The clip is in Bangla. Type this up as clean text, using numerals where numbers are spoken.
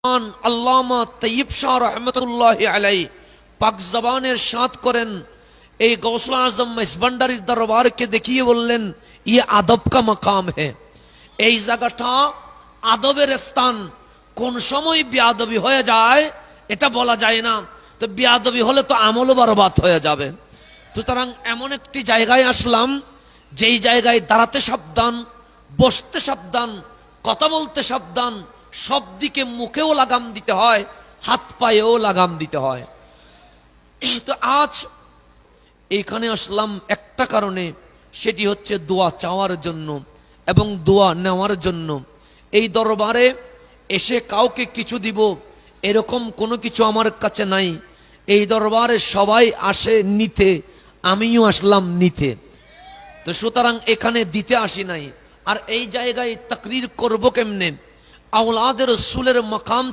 আল্লামা তৈয়ব শাহ রহমতুল্লাহি আলাইহি পাক জবানের সাথ করেন, এই গৌসুল আজম মেজবান্ডারির দরবারকে দেখিয়ে বললেন, ইয়ে আদব কা মাকাম হে, এই জায়গাটা আদবের স্থান। কোন সময় বেয়াদবি হয়ে যায় এটা বলা যায় না, তো বেয়াদবি হলে তো আমলও বরবাদ হয়ে যাবে। সুতরাং এমন একটি জায়গায় আসলাম, যেই জায়গায় দাঁড়াতে সাবধান, বসতে সাবধান, কথা বলতে সাবধান, সব দিকে মুখেও লাগাম দিতে হয়, হাত পায়েও লাগাম দিতে হয়। তো আজ এইখানে আসলাম একটা কারণে, সেটি হচ্ছে দোয়া চাওয়ার জন্য এবং দোয়া নেওয়ার জন্য। এই দরবারে এসে কাউকে কিছু দিব এরকম কোনো কিছু আমার কাছে নাই। এই দরবারে সবাই আসে নিতে, আমিও আসলাম নিতে। তো সুতরাং এখানে দিতে আসি নাই। আর এই জায়গায় তাকরীর করব কেমনে? আওলাদের রাসূলের মাকাম